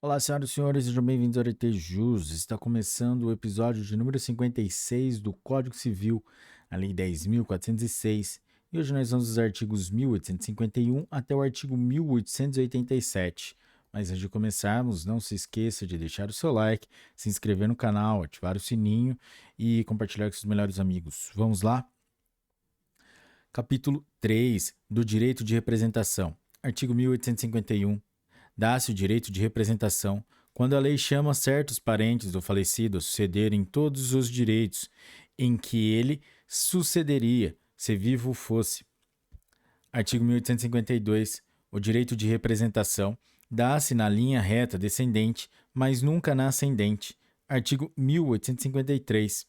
Olá, senhoras e senhores, sejam bem-vindos ao RT Jus. Está começando o episódio de número 56 do Código Civil, a Lei 10.406. E hoje nós vamos dos artigos 1851 até o artigo 1887. Mas antes de começarmos, não se esqueça de deixar o seu like, se inscrever no canal, ativar o sininho e compartilhar com seus melhores amigos. Vamos lá? Capítulo 3 do Direito de Representação. Artigo 1851. Dá-se o direito de representação quando a lei chama certos parentes do falecido a sucederem todos os direitos em que ele sucederia se vivo fosse. Artigo 1852. O direito de representação dá-se na linha reta descendente, mas nunca na ascendente. Artigo 1853.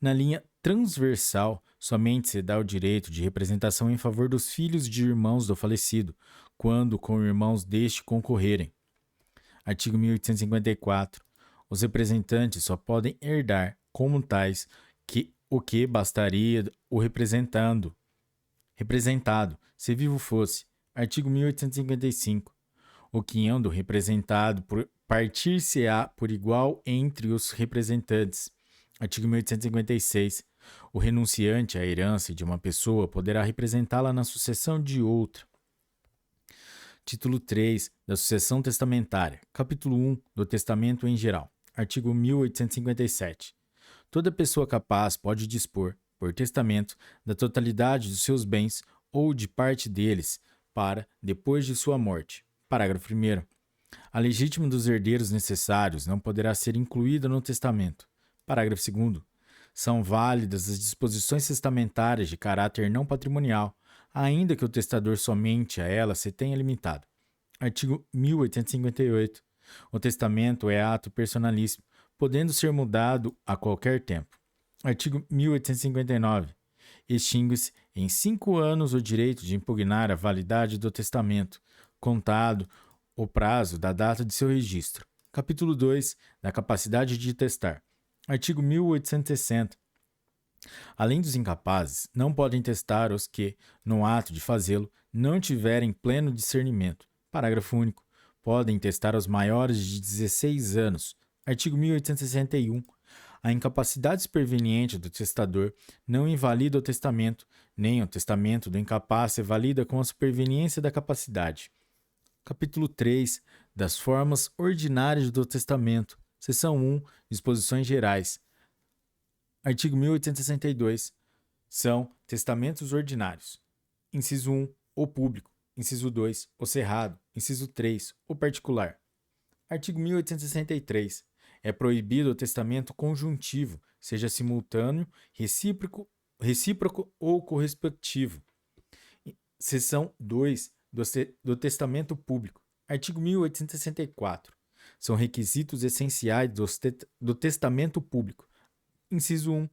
Na linha transversal, somente se dá o direito de representação em favor dos filhos de irmãos do falecido, quando com irmãos deste concorrerem. Artigo 1854. Os representantes só podem herdar como tais o que bastaria o representado, se vivo fosse. Artigo 1855. O quinhão do representado partir-se-á por igual entre os representantes. Artigo 1856. O renunciante à herança de uma pessoa poderá representá-la na sucessão de outra. Título 3 da Sucessão Testamentária. Capítulo 1 do Testamento em geral. Artigo 1857. Toda pessoa capaz pode dispor, por testamento, da totalidade dos seus bens ou de parte deles, para depois de sua morte. Parágrafo 1º. A legítima dos herdeiros necessários não poderá ser incluída no testamento. Parágrafo 2º. São válidas as disposições testamentárias de caráter não patrimonial, ainda que o testador somente a ela se tenha limitado. Artigo 1858. O testamento é ato personalíssimo, podendo ser mudado a qualquer tempo. Artigo 1859. Extingue-se em 5 anos o direito de impugnar a validade do testamento, contado o prazo da data de seu registro. Capítulo 2 da capacidade de testar. Artigo 1860. Além dos incapazes, não podem testar os que, no ato de fazê-lo, não tiverem pleno discernimento. Parágrafo único. Podem testar os maiores de 16 anos. Artigo 1861. A incapacidade superveniente do testador não invalida o testamento, nem o testamento do incapaz se valida com a superveniência da capacidade. Capítulo 3 das formas ordinárias do testamento. Seção 1. Disposições gerais. Artigo 1862. São testamentos ordinários. Inciso 1. O público. Inciso 2. O cerrado. Inciso 3. O particular. Artigo 1863. É proibido o testamento conjuntivo, seja simultâneo, recíproco ou correspectivo. Seção 2 do testamento público. Artigo 1864. São requisitos essenciais do testamento público. Inciso 1.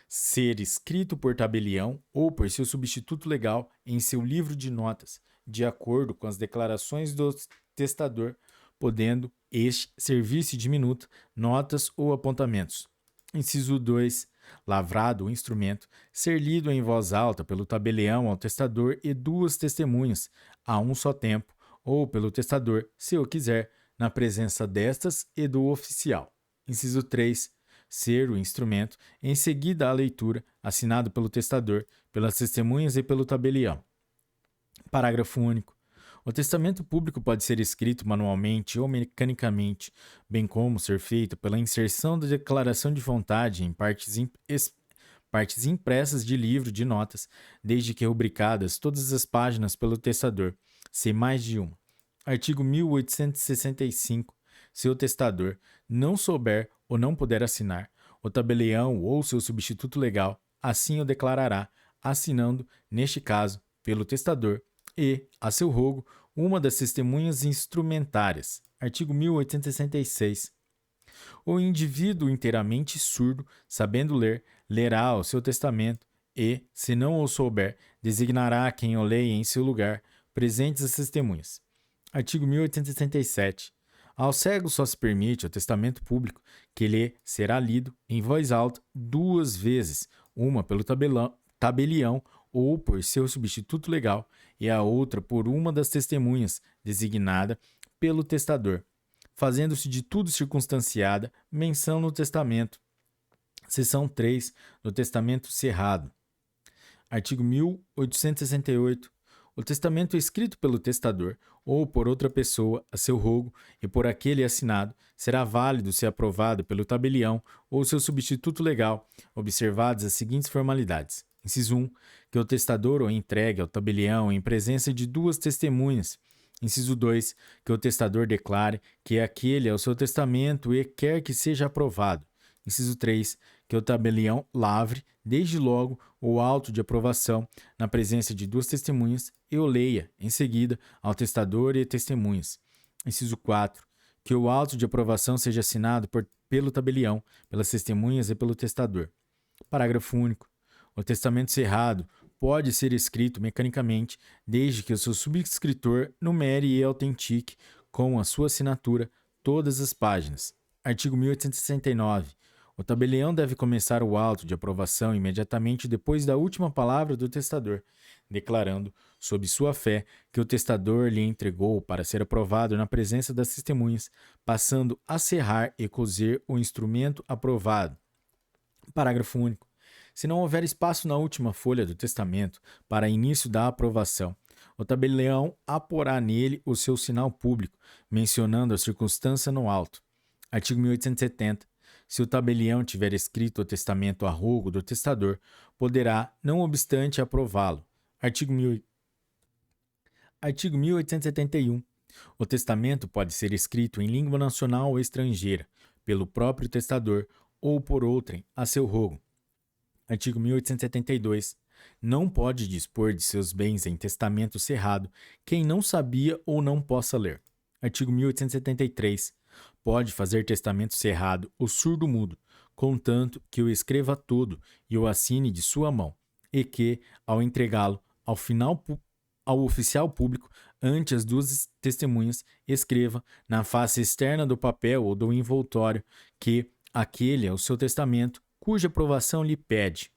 Ser escrito por tabelião ou por seu substituto legal em seu livro de notas, de acordo com as declarações do testador, podendo este servir-se de minuta, notas ou apontamentos. Inciso 2. Lavrado o instrumento, ser lido em voz alta pelo tabelião ao testador e 2 testemunhas, a um só tempo, ou pelo testador, se o quiser, na presença destas e do oficial. Inciso 3. Ser o instrumento, em seguida à leitura, assinado pelo testador, pelas testemunhas e pelo tabelião. Parágrafo único. O testamento público pode ser escrito manualmente ou mecanicamente, bem como ser feito pela inserção da declaração de vontade em partes impressas de livro de notas, desde que rubricadas todas as páginas pelo testador, sem mais de uma. Artigo 1865. Se o testador não souber ou não puder assinar, o tabelião ou seu substituto legal assim o declarará, assinando, neste caso, pelo testador e, a seu rogo, uma das testemunhas instrumentárias. Artigo 1866. O indivíduo inteiramente surdo, sabendo ler, lerá o seu testamento e, se não o souber, designará quem o leia em seu lugar, presentes as testemunhas. Artigo 1867. Ao cego só se permite o testamento público, que lhe será lido em voz alta 2 vezes, uma pelo tabelião ou por seu substituto legal, e a outra por uma das testemunhas, designada pelo testador, fazendo-se de tudo circunstanciada, menção no testamento. Seção 3 do testamento cerrado. Artigo 1868. O testamento escrito pelo testador ou por outra pessoa a seu rogo e por aquele assinado será válido se aprovado pelo tabelião ou seu substituto legal, observadas as seguintes formalidades. Inciso 1. Que o testador o entregue ao tabelião em presença de 2 testemunhas. Inciso 2. Que o testador declare que aquele é o seu testamento e quer que seja aprovado. Inciso 3. Que o tabelião lavre, desde logo, o auto de aprovação na presença de 2 testemunhas e o leia, em seguida, ao testador e testemunhas. Inciso 4. Que o auto de aprovação seja assinado pelo tabelião, pelas testemunhas e pelo testador. Parágrafo único. O testamento cerrado pode ser escrito mecanicamente, desde que o seu subscritor numere e autentique, com a sua assinatura, todas as páginas. Artigo 1869. O tabelião deve começar o auto de aprovação imediatamente depois da última palavra do testador, declarando, sob sua fé, que o testador lhe entregou para ser aprovado na presença das testemunhas, passando a cerrar e coser o instrumento aprovado. Parágrafo único. Se não houver espaço na última folha do testamento para início da aprovação, o tabelião aporá nele o seu sinal público, mencionando a circunstância no auto. Artigo 1870. Se o tabelião tiver escrito o testamento a rogo do testador, poderá, não obstante, aprová-lo. Artigo 1871. O testamento pode ser escrito em língua nacional ou estrangeira, pelo próprio testador ou por outrem, a seu rogo. Artigo 1872. Não pode dispor de seus bens em testamento cerrado quem não sabia ou não possa ler. Artigo 1873. Pode fazer testamento cerrado o surdo-mudo, contanto que o escreva todo e o assine de sua mão, e que, ao entregá-lo ao oficial público, ante as 2 testemunhas, escreva, na face externa do papel ou do envoltório, que aquele é o seu testamento, cuja aprovação lhe pede.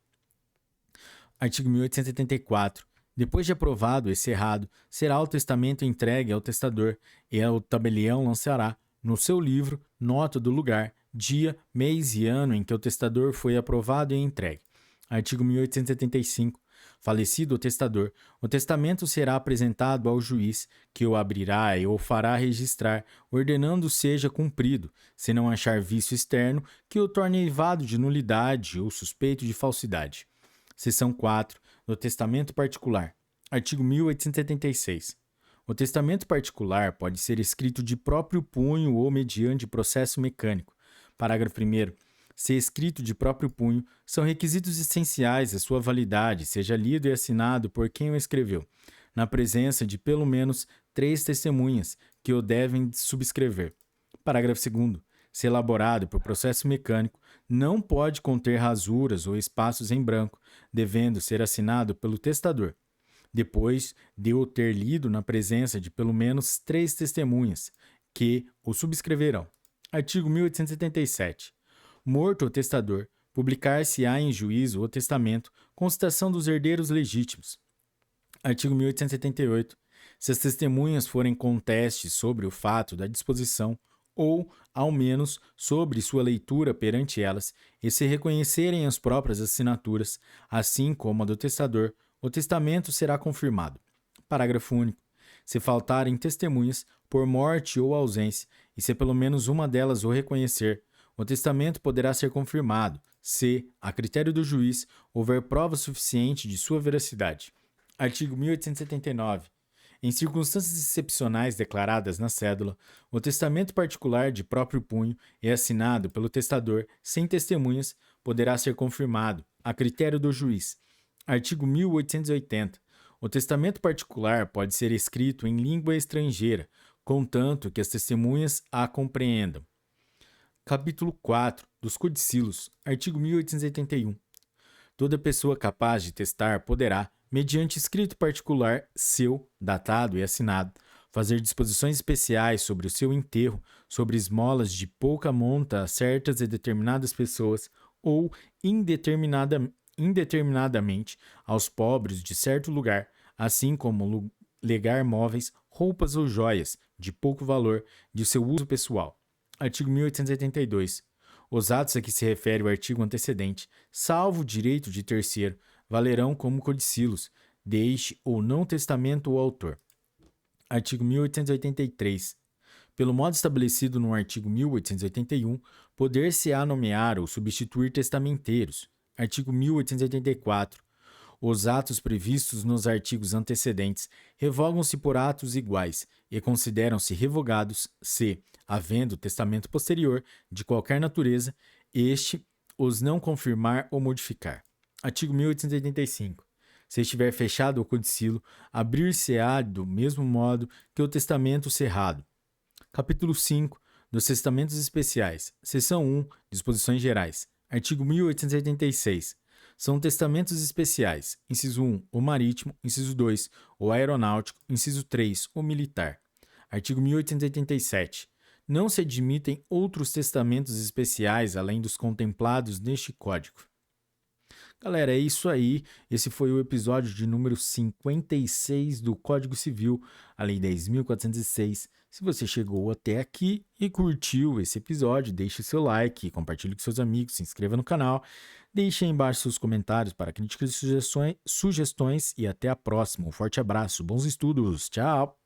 Artigo 1874. Depois de aprovado e cerrado, será o testamento entregue ao testador, e o tabelião lançará, no seu livro, nota do lugar, dia, mês e ano em que o testador foi aprovado e entregue. Artigo 1875. Falecido o testador, o testamento será apresentado ao juiz, que o abrirá e o fará registrar, ordenando seja cumprido, se não achar vício externo que o torne eivado de nulidade ou suspeito de falsidade. Seção 4. Do testamento particular. Artigo 1876. O testamento particular pode ser escrito de próprio punho ou mediante processo mecânico. Parágrafo 1º. Se escrito de próprio punho, são requisitos essenciais à sua validade, seja lido e assinado por quem o escreveu, na presença de pelo menos 3 testemunhas, que o devem subscrever. Parágrafo 2º. Se elaborado por processo mecânico, não pode conter rasuras ou espaços em branco, devendo ser assinado pelo testador, depois de o ter lido na presença de pelo menos 3 testemunhas, que o subscreverão. Artigo 1877. Morto o testador, publicar-se-á em juízo o testamento com citação dos herdeiros legítimos. Artigo 1878. Se as testemunhas forem contestes sobre o fato da disposição, ou, ao menos, sobre sua leitura perante elas, e se reconhecerem as próprias assinaturas, assim como a do testador, o testamento será confirmado. Parágrafo único. Se faltarem testemunhas, por morte ou ausência, e se pelo menos uma delas o reconhecer, o testamento poderá ser confirmado, se, a critério do juiz, houver prova suficiente de sua veracidade. Artigo 1879. Em circunstâncias excepcionais declaradas na cédula, o testamento particular de próprio punho e assinado pelo testador sem testemunhas poderá ser confirmado, a critério do juiz. Artigo 1880. O testamento particular pode ser escrito em língua estrangeira, contanto que as testemunhas a compreendam. Capítulo 4 dos Codicilos. Artigo 1881. Toda pessoa capaz de testar poderá, mediante escrito particular seu, datado e assinado, fazer disposições especiais sobre o seu enterro, sobre esmolas de pouca monta a certas e determinadas pessoas, ou indeterminadamente aos pobres de certo lugar, assim como legar móveis, roupas ou joias, de pouco valor, de seu uso pessoal. Artigo 1882. Os atos a que se refere o artigo antecedente, salvo o direito de terceiro, valerão como codicilos, deixe ou não testamento o autor. Artigo 1883. Pelo modo estabelecido no artigo 1881, poder-se-á nomear ou substituir testamenteiros. Artigo 1884. Os atos previstos nos artigos antecedentes revogam-se por atos iguais e consideram-se revogados se, havendo testamento posterior de qualquer natureza, este os não confirmar ou modificar. Artigo 1885. Se estiver fechado o codicilo, abrir-se-á do mesmo modo que o testamento cerrado. Capítulo 5 dos Testamentos Especiais. Seção 1. Disposições Gerais. Artigo 1886. São testamentos especiais. Inciso 1. O marítimo. Inciso 2. O aeronáutico. Inciso 3. O militar. Artigo 1887. Não se admitem outros testamentos especiais além dos contemplados neste Código. Galera, é isso aí. Esse foi o episódio de número 56 do Código Civil, a Lei 10.406. Se você chegou até aqui e curtiu esse episódio, deixe seu like, compartilhe com seus amigos, se inscreva no canal, deixe aí embaixo seus comentários para críticas e sugestões e até a próxima. Um forte abraço, bons estudos, tchau!